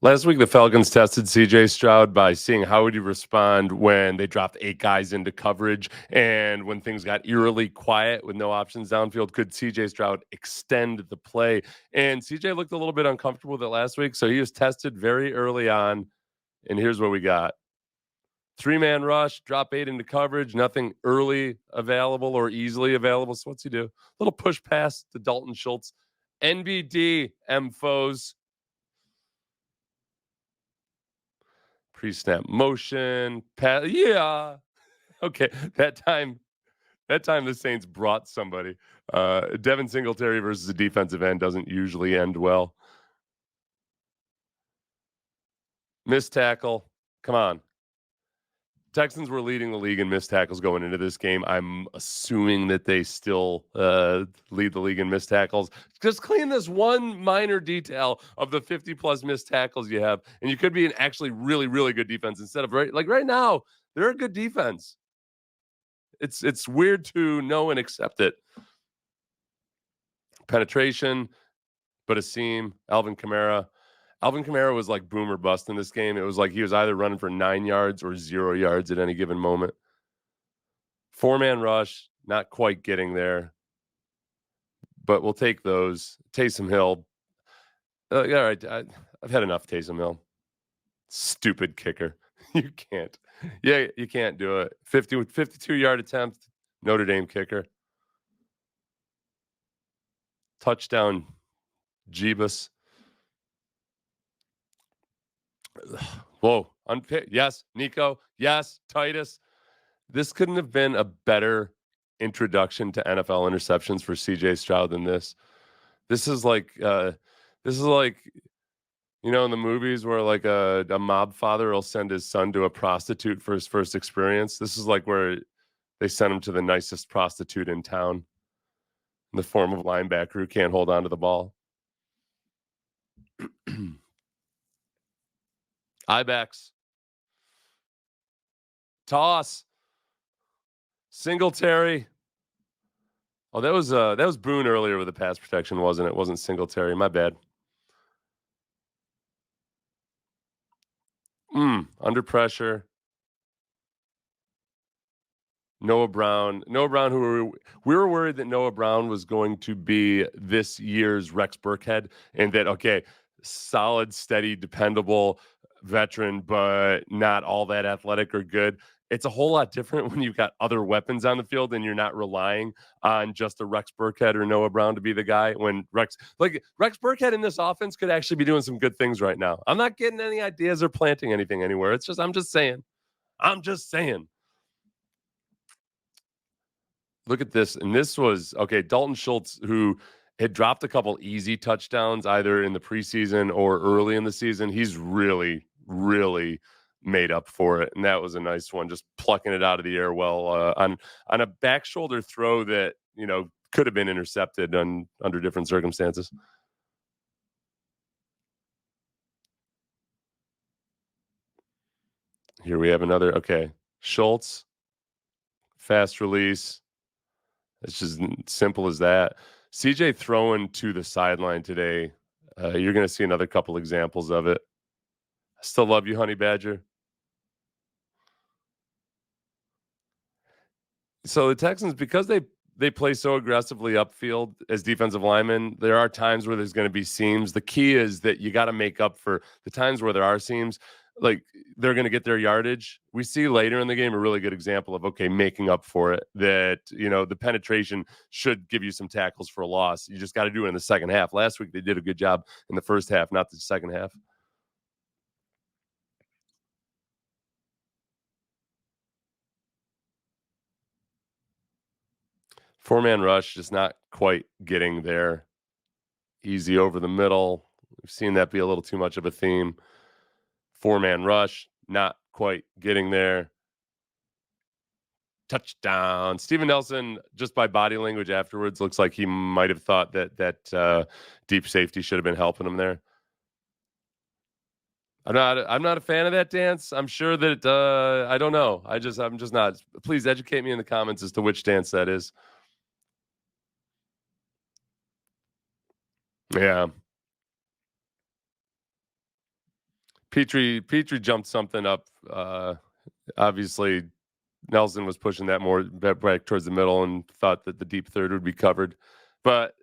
Last week, the Falcons tested CJ Stroud by seeing how would he respond when they dropped 8 guys into coverage and when things got eerily quiet with no options downfield. Could CJ Stroud extend the play? And CJ looked a little bit uncomfortable with it last week, so he was tested very early on. And here's what we got: 3-man rush, drop 8 into coverage, nothing early available or easily available. So what's he do? Little push pass to Dalton Schultz. NBD, M-Foes. Pre-snap motion, pass. Yeah. Okay. That time the Saints brought somebody. Devin Singletary versus a defensive end doesn't usually end well. Missed tackle. Come on. Texans were leading the league in missed tackles going into this game. I'm assuming that they still lead the league in missed tackles. Just clean this one minor detail of the 50-plus missed tackles you have, and you could be an actually really, really good defense instead of right now, they're a good defense. It's weird to know and accept it. Penetration, but a seam. Alvin Kamara. Alvin Kamara was like boom or bust in this game. It was like he was either running for 9 yards or 0 yards at any given moment. 4-man rush, not quite getting there, but we'll take those. Taysom Hill. All right, I've had enough Taysom Hill. Stupid kicker. You can't. Yeah, you can't do it. 52-yard attempt, Notre Dame kicker. Touchdown, Jeebus. Whoa. Yes, Nico. Yes, Titus. This couldn't have been a better introduction to NFL interceptions for CJ Stroud than this. This is like in the movies where like a mob father will send his son to a prostitute for his first experience. This is like where they send him to the nicest prostitute in town in the form of a linebacker who can't hold on to the ball. Ibex. Toss. Singletary. Oh, that was Boone earlier with the pass protection, wasn't it? Wasn't Singletary. My bad. Under pressure. Noah Brown, who we were worried that Noah Brown was going to be this year's Rex Burkhead, and that solid, steady, dependable veteran, but not all that athletic or good. It's a whole lot different when you've got other weapons on the field and you're not relying on just a Rex Burkhead or Noah Brown to be the guy. When Rex Burkhead in this offense could actually be doing some good things right now. I'm not getting any ideas or planting anything anywhere. I'm just saying. Look at this. And this was, Dalton Schultz, who had dropped a couple easy touchdowns either in the preseason or early in the season. He's really, really made up for it. And that was a nice one, just plucking it out of the air on a back shoulder throw that, could have been intercepted under different circumstances. Here we have another, Schultz, fast release. It's just simple as that. CJ throwing to the sideline today. You're going to see another couple examples of it. I still love you, Honey Badger. So the Texans, because they play so aggressively upfield as defensive linemen, there are times where there's going to be seams. The key is that you got to make up for the times where there are seams. Like, they're going to get their yardage. We see later in the game a really good example of making up for it. That the penetration should give you some tackles for a loss. You just got to do it in the second half. Last week they did a good job in the first half, not the second half. Four-man rush, just not quite getting there. Easy over the middle. We've seen that be a little too much of a theme. Four-man rush, not quite getting there. Touchdown. Steven Nelson, just by body language afterwards, looks like he might have thought that deep safety should have been helping him there. I'm not a fan of that dance. I'm sure that I don't know. I'm just not. Please educate me in the comments as to which dance that is. Yeah. Petrie jumped something up. Obviously, Nelson was pushing that more back towards the middle and thought that the deep third would be covered. But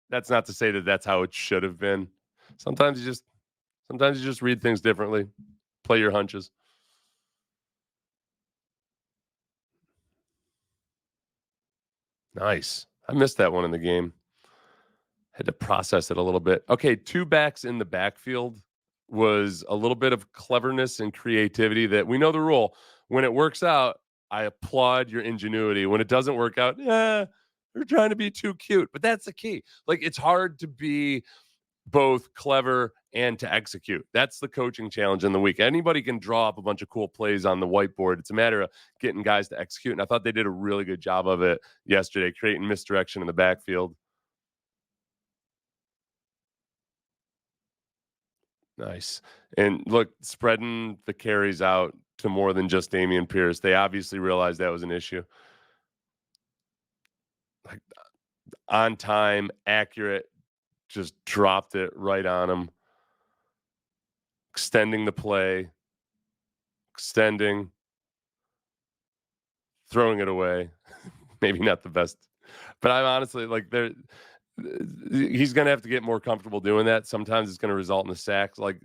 that's not to say that that's how it should have been. Sometimes you just read things differently. Play your hunches. Nice. I missed that one in the game. Had to process it a little bit. Okay, two backs in the backfield was a little bit of cleverness and creativity that we know the rule. When it works out, I applaud your ingenuity. When it doesn't work out, they're trying to be too cute. But that's the key. Like, it's hard to be both clever and to execute. That's the coaching challenge in the week. Anybody can draw up a bunch of cool plays on the whiteboard. It's a matter of getting guys to execute. And I thought they did a really good job of it yesterday, creating misdirection in the backfield. Nice. And look, spreading the carries out to more than just Damian Pierce. They obviously realized that was an issue. Like, on time, accurate, just dropped it right on him. Extending the play, extending, throwing it away. Maybe not the best, but I'm honestly like, he's going to have to get more comfortable doing that. Sometimes it's going to result in a sack. Like,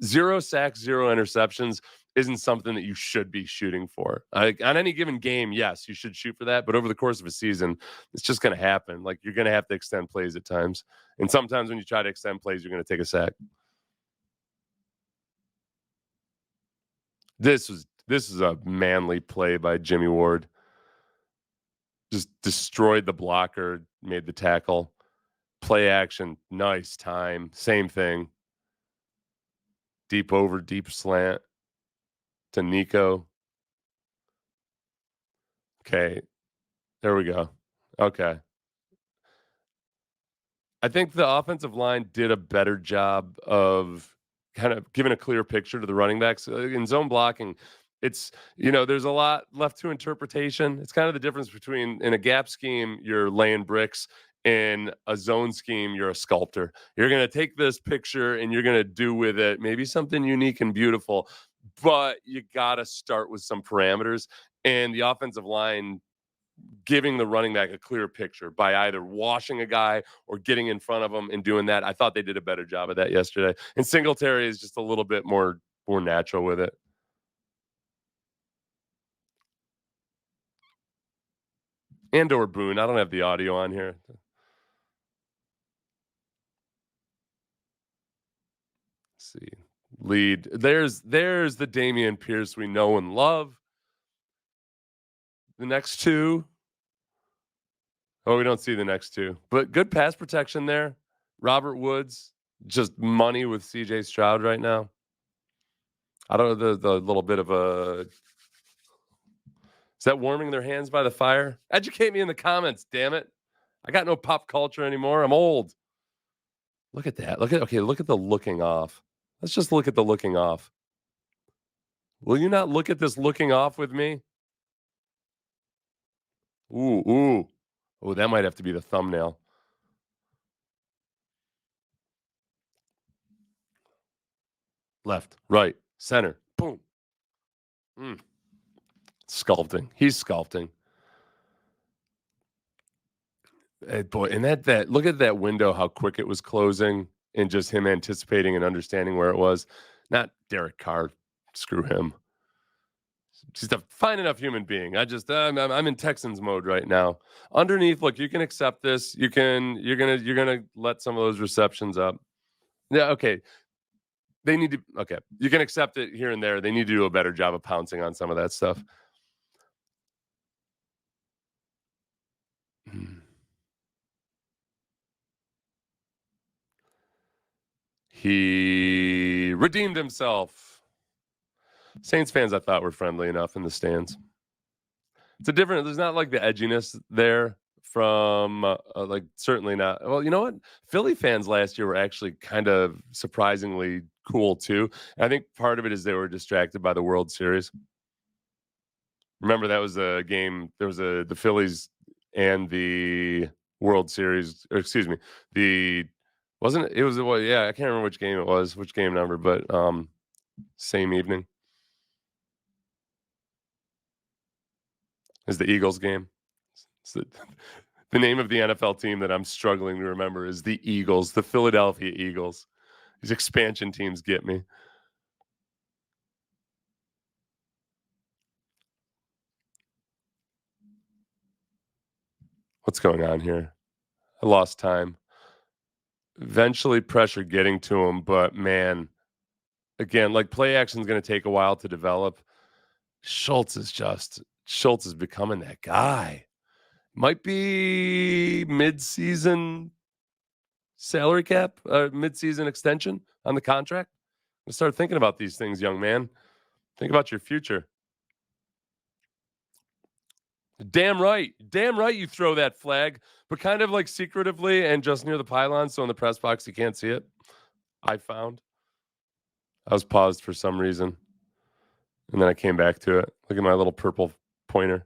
0 sacks, 0 interceptions isn't something that you should be shooting for. Like, on any given game, yes, you should shoot for that. But over the course of a season, it's just going to happen. Like, you're going to have to extend plays at times. And sometimes when you try to extend plays, you're going to take a sack. This is a manly play by Jimmy Ward. Just destroyed the blocker, made the tackle. Play action, nice time. Same thing. Deep over, deep slant to Nico. Okay, there we go. Okay. I think the offensive line did a better job of kind of giving a clear picture to the running backs. In zone blocking, it's, there's a lot left to interpretation. It's kind of the difference between, in a gap scheme, you're laying bricks. In a zone scheme, you're a sculptor. You're going to take this picture and you're going to do with it maybe something unique and beautiful, but you got to start with some parameters. And the offensive line giving the running back a clear picture by either washing a guy or getting in front of him and doing that. I thought they did a better job of that yesterday. And Singletary is just a little bit more natural with it. And or Boone. I don't have the audio on here. Let's see. Lead. There's the Damian Pierce we know and love. The next two. Oh, we don't see the next two. But good pass protection there. Robert Woods, just money with CJ Stroud right now. I don't know, the little bit of a, is that warming their hands by the fire? Educate me in the comments, damn it. I got no pop culture anymore. I'm old. Look at that. Look at the looking off. Let's just look at the looking off. Will you not look at this looking off with me? Ooh, ooh. Oh, that might have to be the thumbnail. Left, right, center. Boom. Sculpting. He's sculpting. Hey, boy, and that look at that window, how quick it was closing, and just him anticipating and understanding where it was. Not Derek Carr. Screw him. Just a fine enough human being. I'm in Texans mode right now. Underneath, look, you can accept this. You're gonna let some of those receptions up. Yeah, okay. They need to, okay. You can accept it here and there. They need to do a better job of pouncing on some of that stuff. He redeemed himself. Saints fans, I thought, were friendly enough in the stands. It's a different, there's not like the edginess there from, like, certainly not. Well, you know what? Philly fans last year were actually kind of surprisingly cool too. And I think part of it is they were distracted by the World Series. Remember, that was a game, there was the Phillies and the World Series, or excuse me, the, wasn't it? It was, well, yeah, I can't remember which game it was, which game number, but Same evening as the Eagles game. It's the name of the NFL team that I'm struggling to remember is the Eagles, the Philadelphia Eagles. These expansion teams get me. What's going on here? I lost time. Eventually, pressure getting to him, but man, again, like play action is going to take a while to develop. Schultz is becoming that guy. Might be mid-season salary cap, mid-season extension on the contract. Let's start thinking about these things, young man. Think about your future. Damn right. Damn right you throw that flag, but kind of like secretively and just near the pylon, so in the press box you can't see it. I found. I was paused for some reason. And then I came back to it. Look at my little purple pointer.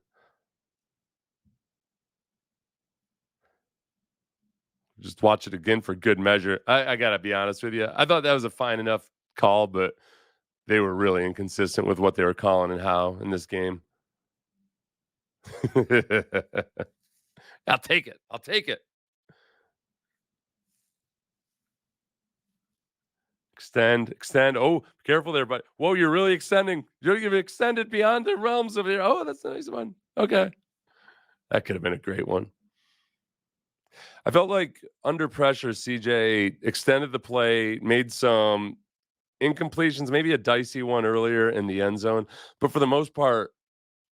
Just watch it again for good measure. I got to be honest with you. I thought that was a fine enough call, but they were really inconsistent with what they were calling and how in this game. I'll take it. I'll take it. Extend. Oh, careful there, but whoa, you're really extending. You've extended beyond the realms of your. Oh, that's a nice one. Okay. That could have been a great one. I felt like under pressure, CJ extended the play, made some incompletions, maybe a dicey one earlier in the end zone, but for the most part,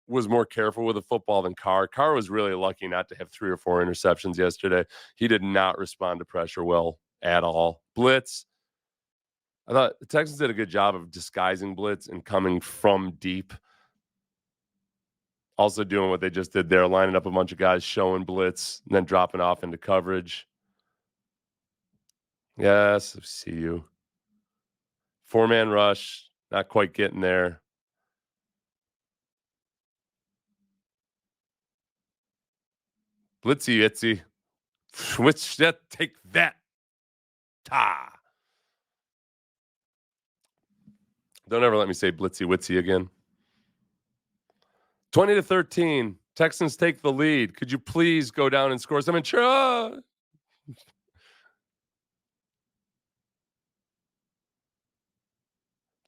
was more careful with the football than Carr. Carr was really lucky not to have 3 or 4 interceptions yesterday. He did not respond to pressure well at all. Blitz, I thought the Texans did a good job of disguising blitz and coming from deep. Also doing what they just did there, lining up a bunch of guys, showing blitz, and then dropping off into coverage. Yes, I see you. 4-man rush, not quite getting there. Blitzy Itzy. Switch that, take that. Ta. Don't ever let me say Blitzy Witsy again. 20-13. Texans take the lead. Could you please go down and score some?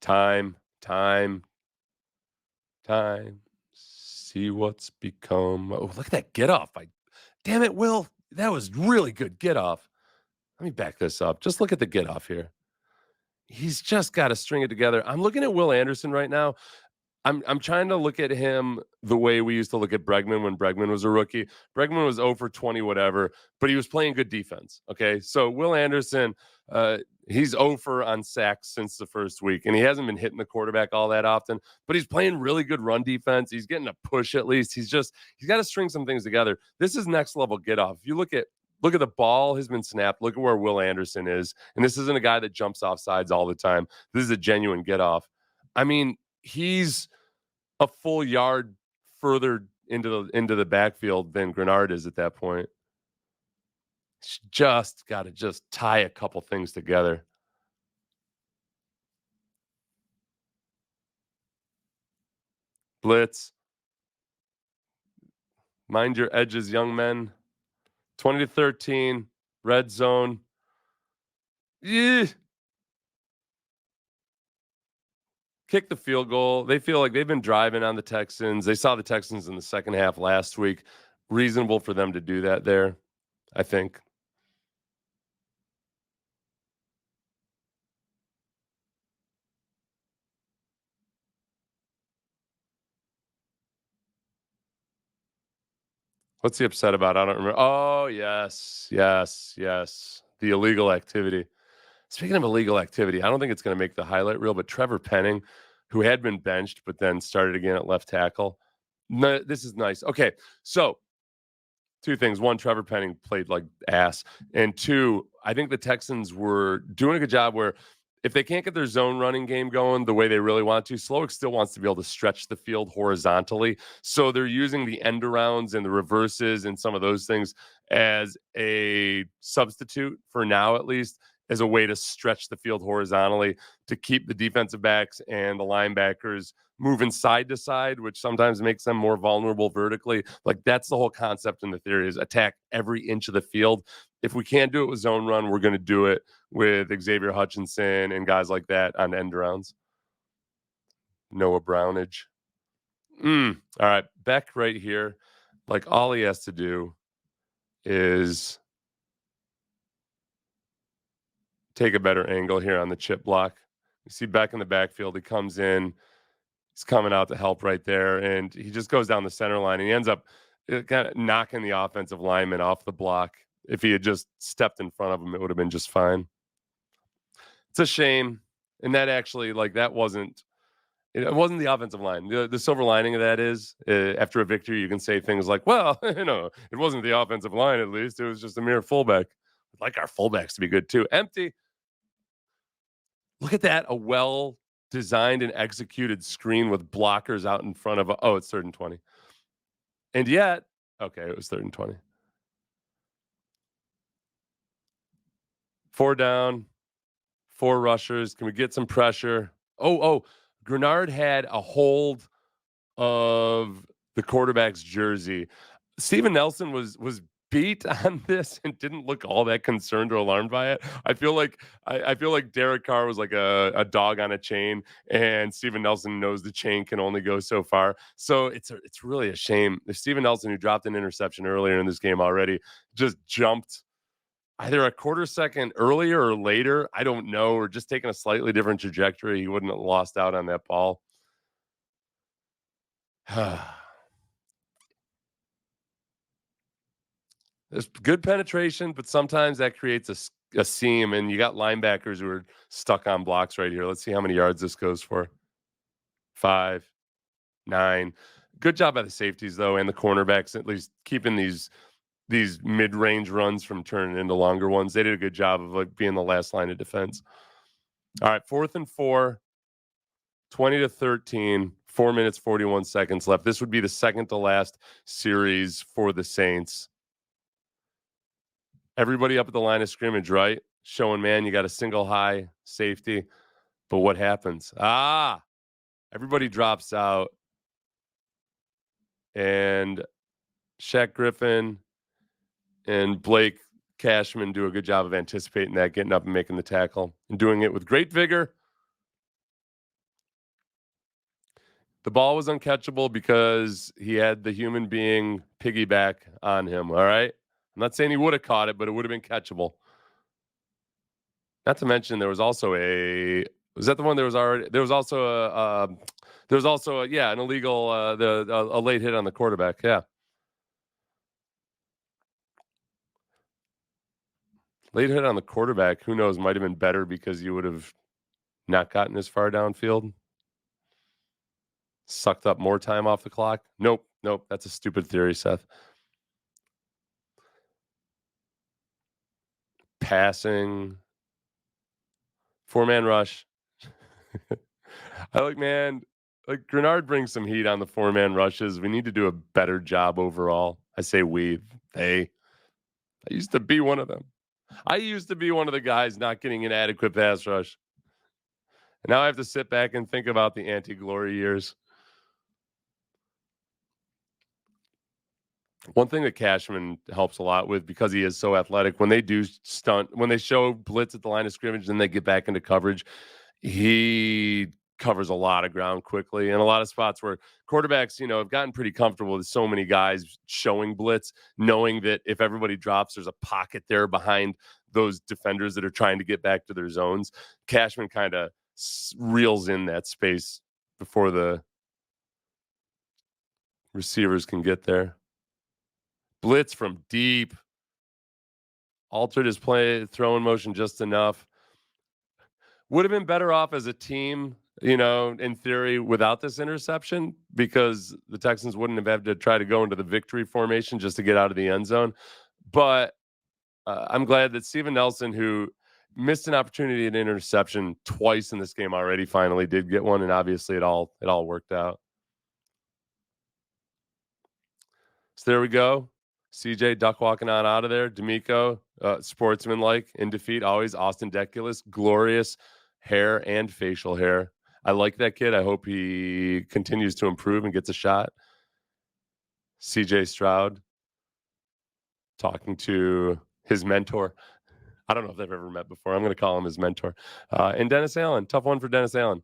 Time. See what's become. Oh, look at that get off. Damn it, Will. That was really good get off. Let me back this up. Just look at the get off here. He's just got to string it together. I'm looking at Will Anderson right now. I'm trying to look at him the way we used to look at Bregman when Bregman was a rookie. Bregman was 0 for 20, whatever, but he was playing good defense. Okay. So Will Anderson, he's 0 for on sacks since the first week, and he hasn't been hitting the quarterback all that often, but he's playing really good run defense. He's getting a push at least. He's got to string some things together. This is next level get off. If you look at the ball has been snapped. Look at where Will Anderson is. And this isn't a guy that jumps off sides all the time. This is a genuine get off. I mean, he's a full yard further into the backfield than Grenard is at that point. Just got to just tie a couple things together. Blitz. Mind your edges, young men. 20-13, red zone. Yeah. Kick the field goal. They feel like they've been driving on the Texans. They saw the Texans in the second half last week. Reasonable for them to do that there, I think. What's he upset about? I don't remember. Oh, yes. The illegal activity. Speaking of illegal activity, I don't think it's going to make the highlight reel, but Trevor Penning, who had been benched but then started again at left tackle. No, this is nice. Okay, so 2 things. 1, Trevor Penning played like ass. And 2, I think the Texans were doing a good job where if they can't get their zone running game going the way they really want to, Slowick still wants to be able to stretch the field horizontally. So they're using the end arounds and the reverses and some of those things as a substitute for now, at least. as a way to stretch the field horizontally to keep the defensive backs and the linebackers moving side to side, which sometimes makes them more vulnerable vertically. Like that's the whole concept in the theory is attack every inch of the field. If we can't do it with zone run, we're going to do it with Xavier Hutchinson and guys like that on end rounds. Noah Brownage. All right. Beck right here. Like all he has to do is take a better angle here on the chip block. You see Beck in the backfield. He comes in. He's coming out to help right there. And he just goes down the center line. And he ends up kind of knocking the offensive lineman off the block. If he had just stepped in front of him, it would have been just fine. It's a shame. And that actually, like, that wasn't. It wasn't the offensive line. The silver lining of that is after a victory, you can say things like, well, it wasn't the offensive line, at least. It was just a mere fullback. I'd like our fullbacks to be good, too. Empty. Look at that. A well designed and executed screen with blockers out in front of, it's 3rd and 20. And yet, okay, it was 3rd and 20. 4 down, 4 rushers. Can we get some pressure? Grenard had a hold of the quarterback's jersey. Steven Nelson was beat on this and didn't look all that concerned or alarmed by it. I feel like Derek Carr was like a dog on a chain, and Steven Nelson knows the chain can only go so far. So it's really a shame. If Steven Nelson, who dropped an interception earlier in this game already, just jumped either a quarter second earlier or later, I don't know, or just taking a slightly different trajectory, he wouldn't have lost out on that ball. There's good penetration, but sometimes that creates a seam, and you got linebackers who are stuck on blocks right here. Let's see how many yards this goes for. 5, 9. Good job by the safeties, though, and the cornerbacks, at least keeping these mid-range runs from turning into longer ones. They did a good job of like being the last line of defense. All right, 4th and 4, 20-13, 4 minutes, 41 seconds left. This would be the second to last series for the Saints. Everybody up at the line of scrimmage, right? Showing, man, you got a single high safety. But what happens? Everybody drops out. And Shaq Griffin and Blake Cashman do a good job of anticipating that, getting up and making the tackle, and doing it with great vigor. The ball was uncatchable because he had the human being piggyback on him, all right? I'm not saying he would have caught it, but it would have been catchable. Not to mention there was also an illegal a late hit on the quarterback. Yeah. Late hit on the quarterback, who knows, might have been better because you would have not gotten as far downfield. Sucked up more time off the clock. Nope. That's a stupid theory, Seth. Passing. 4-man rush. Grenard brings some heat on the 4-man rushes. We need to do a better job overall. I say they. I used to be one of them. I used to be one of the guys not getting an adequate pass rush. And now I have to sit back and think about the anti-glory years. One thing that Cashman helps a lot with, because he is so athletic, when they do when they show blitz at the line of scrimmage and they get back into coverage, he covers a lot of ground quickly, and a lot of spots where quarterbacks, have gotten pretty comfortable with so many guys showing blitz, knowing that if everybody drops, there's a pocket there behind those defenders that are trying to get back to their zones. Cashman kind of reels in that space before the receivers can get there. Blitz from deep. Altered his throwing motion just enough. Would have been better off as a team, in theory, without this interception, because the Texans wouldn't have had to try to go into the victory formation just to get out of the end zone. But I'm glad that Steven Nelson, who missed an opportunity at interception twice in this game already, finally did get one, and obviously it all worked out. So there we go. CJ duck walking on out of there. D'Amico sportsmanlike in defeat. Always Austin Deculus, glorious hair and facial hair. I like that kid. I hope he continues to improve and gets a shot. CJ Stroud talking to his mentor. I don't know if they've ever met before. I'm going to call him his mentor. And Dennis Allen, tough one for Dennis Allen.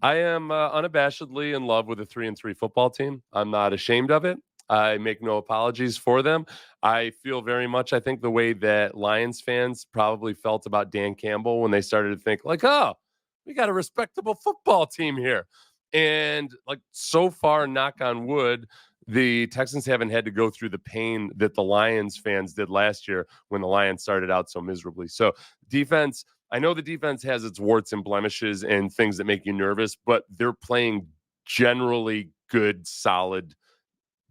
I am unabashedly in love with a 3-3 football team. I'm not ashamed of it. I make no apologies for them. I feel very much, I think, the way that Lions fans probably felt about Dan Campbell when they started to think, like, oh, we got a respectable football team here. And, like, so far, knock on wood, the Texans haven't had to go through the pain that the Lions fans did last year when the Lions started out so miserably. So, defense, I know the defense has its warts and blemishes and things that make you nervous, but they're playing generally good, solid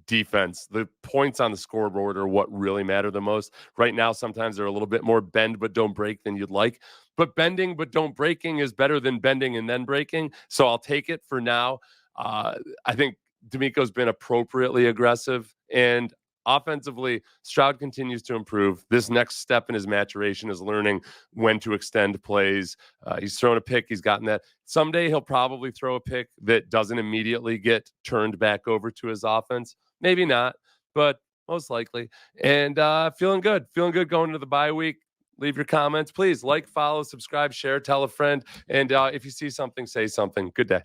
defense. The points on the scoreboard are what really matter the most. Right now, sometimes they're a little bit more bend but don't break than you'd like. But bending but don't breaking is better than bending and then breaking. So I'll take it for now. I think D'Amico's been appropriately aggressive. And offensively, Stroud continues to improve. This next step in his maturation is learning when to extend plays. He's thrown a pick. He's gotten that. Someday he'll probably throw a pick that doesn't immediately get turned back over to his offense. Maybe not, but most likely. And feeling good going into the bye week. Leave your comments. Please like, follow, subscribe, share, tell a friend. And if you see something, say something. Good day.